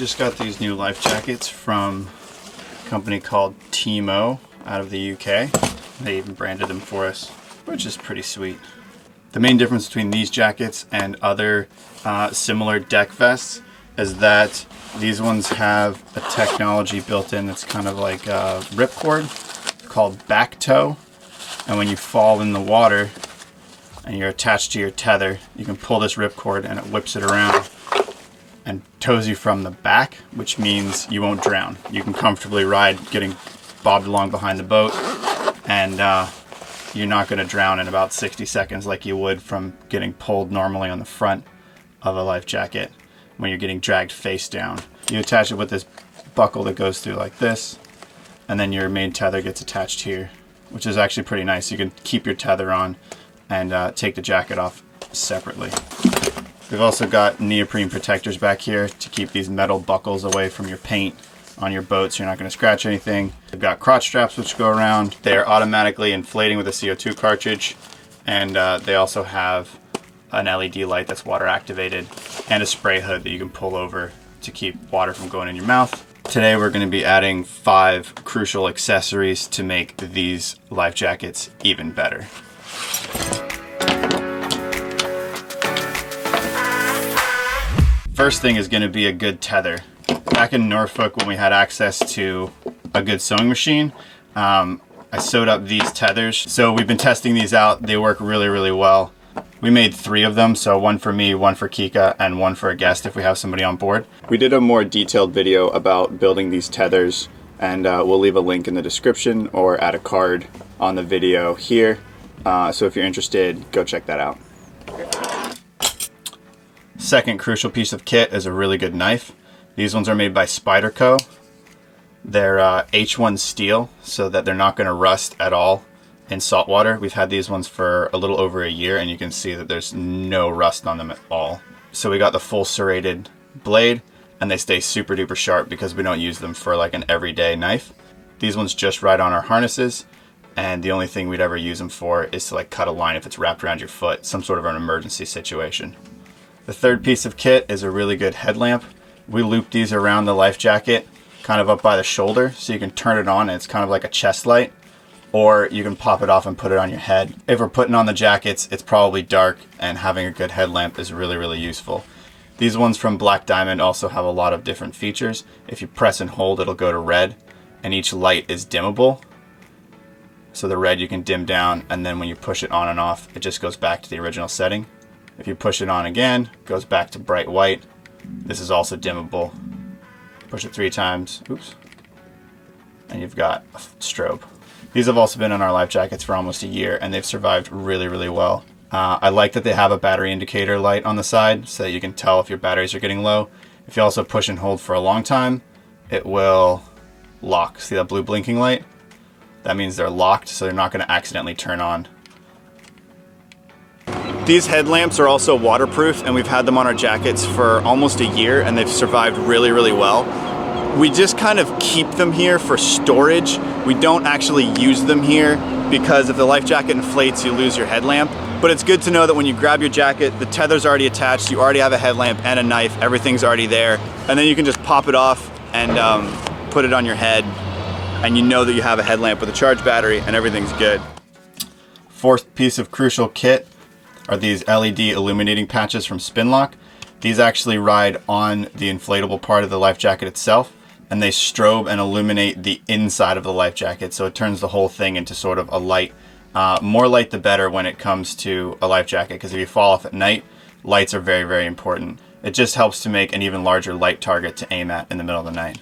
just got these new life jackets from a company called Timo out of the UK. They even branded them for us, which is pretty sweet. The main difference between these jackets and other similar deck vests is that these ones have a technology built in that's kind of like a ripcord called back tow. And when you fall in the water and you're attached to your tether, you can pull this ripcord and it whips it around and tows you from the back, which means you won't drown. You can comfortably ride getting bobbed along behind the boat, and you're not going to drown in about 60 seconds like you would from getting pulled normally on the front of a life jacket when you're getting dragged face down. You attach it with this buckle that goes through like this, and then your main tether gets attached here, which is actually pretty nice. You can keep your tether on and take the jacket off separately. We've also got neoprene protectors back here to keep these metal buckles away from your paint on your boat so you're not going to scratch anything. They've got crotch straps which go around. They're automatically inflating with a CO2 cartridge, and they also have an LED light that's water activated and a spray hood that you can pull over to keep water from going in your mouth. Today we're going to be adding 5 crucial accessories to make these life jackets even better. First thing is going to be a good tether. Back in Norfolk, when we had access to a good sewing machine, I sewed up these tethers. So we've been testing these out. They work really, really well. We made 3 of them, so one for me, one for Kika, and one for a guest if we have somebody on board. We did a more detailed video about building these tethers, and we'll leave a link in the description or add a card on the video here. So if you're interested, go check that out. Second crucial piece of kit is a really good knife. These ones are made by Spyderco. They're H1 steel, so that they're not going to rust at all in salt water. We've had these ones for a little over a year, and you can see that there's no rust on them at all. So we got the full serrated blade, and they stay super duper sharp because we don't use them for like an everyday knife. These ones just ride on our harnesses, and the only thing we'd ever use them for is to like cut a line if it's wrapped around your foot, some sort of an emergency situation. The third piece of kit is a really good headlamp. We loop these around the life jacket, kind of up by the shoulder, so you can turn it on and it's kind of like a chest light, or you can pop it off and put it on your head. If we're putting on the jackets, it's probably dark, and having a good headlamp is really, really useful. These ones from Black Diamond also have a lot of different features. If you press and hold, it'll go to red, and each light is dimmable. So the red you can dim down, and then when you push it on and off, it just goes back to the original setting. If you push it on again, it goes back to bright white. This is also dimmable. Push it 3 times, oops, and you've got a strobe. These have also been on our life jackets for almost a year, and they've survived really, really well. I like that they have a battery indicator light on the side so that you can tell if your batteries are getting low. If you also push and hold for a long time, it will lock. See that blue blinking light? That means they're locked, so they're not going to accidentally turn on. These headlamps are also waterproof, and we've had them on our jackets for almost a year, and they've survived really, really well. We just kind of keep them here for storage. We don't actually use them here because if the life jacket inflates, you lose your headlamp. But it's good to know that when you grab your jacket, the tether's already attached, you already have a headlamp and a knife, everything's already there, and then you can just pop it off and put it on your head, and you know that you have a headlamp with a charged battery and everything's good. Fourth piece of crucial kit are these LED illuminating patches from Spinlock. These actually ride on the inflatable part of the life jacket itself, and they strobe and illuminate the inside of the life jacket, so it turns the whole thing into sort of a light. More light the better when it comes to a life jacket, because if you fall off at night, lights are very, very important. It just helps to make an even larger light target to aim at in the middle of the night.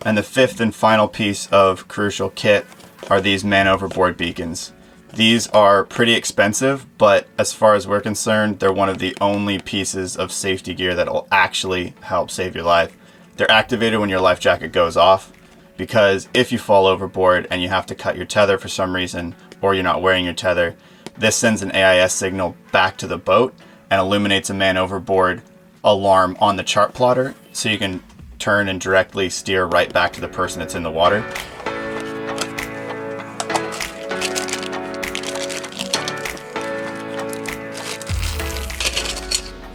And the fifth and final piece of crucial kit are these man overboard beacons. These are pretty expensive, but as far as we're concerned, they're one of the only pieces of safety gear that will actually help save your life. They're activated when your life jacket goes off, because if you fall overboard and you have to cut your tether for some reason, or you're not wearing your tether, this sends an AIS signal back to the boat and illuminates a man overboard alarm on the chart plotter, so you can turn and directly steer right back to the person that's in the water.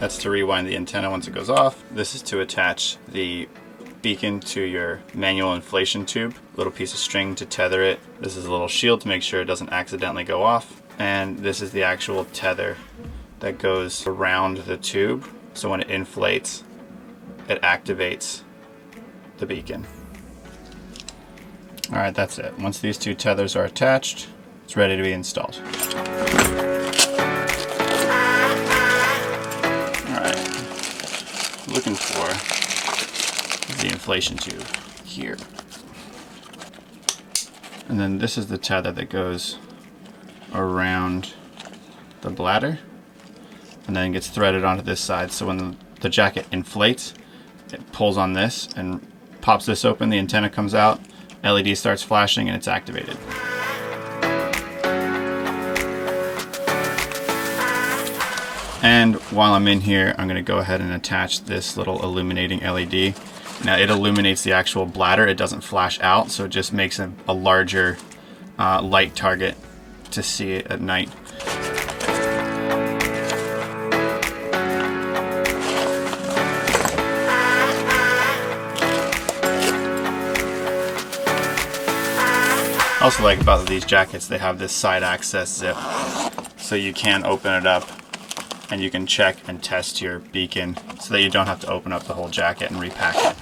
That's to rewind the antenna once it goes off. This is to attach the beacon to your manual inflation tube, little piece of string to tether it. This is a little shield to make sure it doesn't accidentally go off. And this is the actual tether that goes around the tube. So when it inflates, it activates the beacon. All right, that's it. Once these two tethers are attached, it's ready to be installed. All right, looking for the inflation tube here. And then this is the tether that goes around the bladder and then gets threaded onto this side. So when the jacket inflates, it pulls on this and pops this open, the antenna comes out, LED starts flashing, and it's activated. And while I'm in here, I'm going to go ahead and attach this little illuminating LED. Now it illuminates the actual bladder, it doesn't flash out, so it just makes a larger light target to see it at night. I also like about these jackets, they have this side access zip, so you can open it up and you can check and test your beacon so that you don't have to open up the whole jacket and repack it.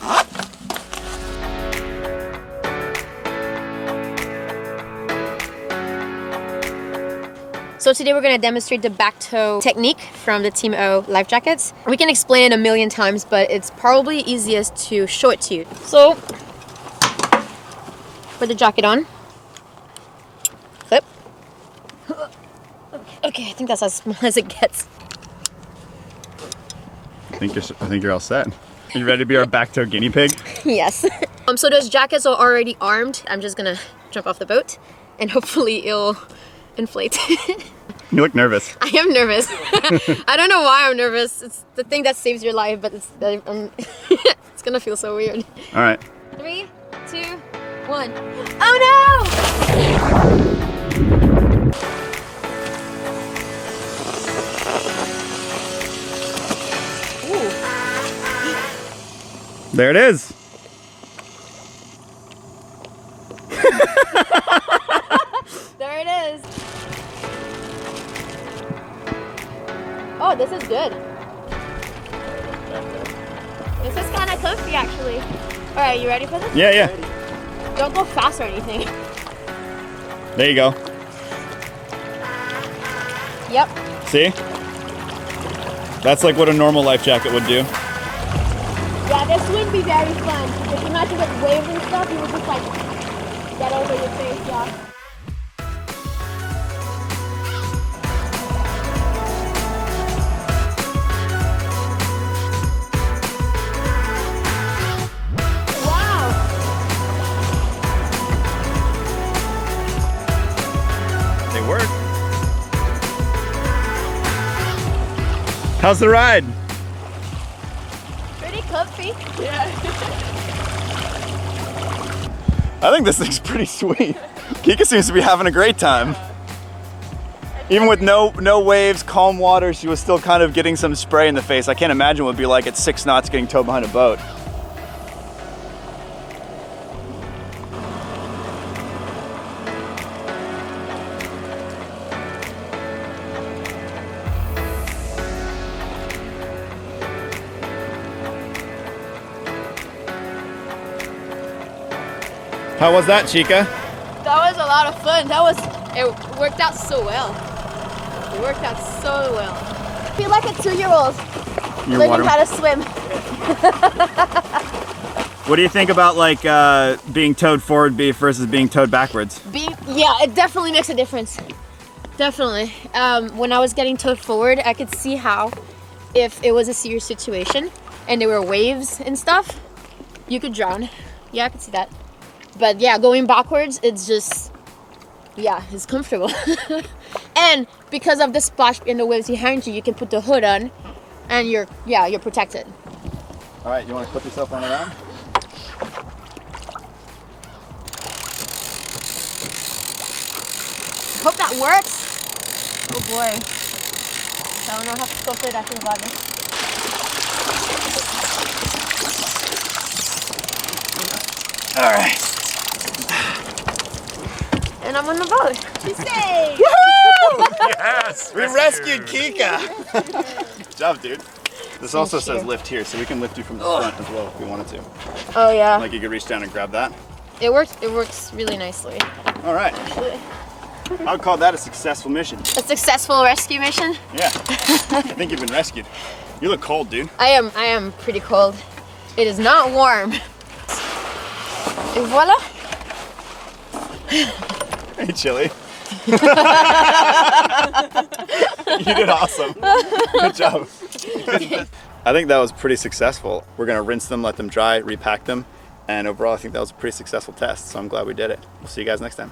So today we're going to demonstrate the back toe technique from the Team O life jackets. We can explain it a million times, but it's probably easiest to show it to you. So, put the jacket on. Flip. Okay, I think that's as small as it gets. I think you're all set. Are you ready to be our back toe guinea pig? Yes. So those jackets are already armed. I'm just gonna jump off the boat and hopefully it'll inflate. You look nervous. I am nervous. I don't know why I'm nervous. It's the thing that saves your life, but it's gonna feel so weird. All right. 3, 2, 1. Oh no! There it is. There it is. Oh, this is good. This is kind of comfy, actually. All right, you ready for this? Yeah, yeah. Don't go fast or anything. There you go. Yep. See? That's like what a normal life jacket would do. Yeah, this would be very fun. If you imagine with waves and stuff, you would just like get over your face, yeah. Wow. They work. How's the ride? Pretty comfy. Yeah. I think this thing's pretty sweet. Kika seems to be having a great time. Even with no waves, calm water, she was still kind of getting some spray in the face. I can't imagine what it would be like at 6 knots getting towed behind a boat. How was that, Chica? That was a lot of fun. It worked out so well. It worked out so well. I feel like a 2-year-old learning how to swim. What do you think about like being towed forward beef versus being towed backwards? Yeah, it definitely makes a difference. Definitely. When I was getting towed forward, I could see how if it was a serious situation and there were waves and stuff, you could drown. Yeah, I could see that. But yeah, going backwards, it's just, yeah, it's comfortable. And because of the splash and the waves behind you, you can put the hood on and you're protected. All right, you want to clip yourself on around? Hope that works. Oh boy. I don't know how to sculpt it after the bottom. All right. And I'm on the boat. She's safe. Yes! We rescued Kika. Good job, dude. This also says lift here, so we can lift you from the front as well if we wanted to. Oh yeah. Like you could reach down and grab that. It works really nicely. All right. I would call that a successful mission. A successful rescue mission? Yeah. I think you've been rescued. You look cold, dude. I am pretty cold. It is not warm. And voila. Hey, Chili. You did awesome. Good job. I think that was pretty successful. We're gonna rinse them, let them dry, repack them, and overall I think that was a pretty successful test, so I'm glad we did it. We'll see you guys next time.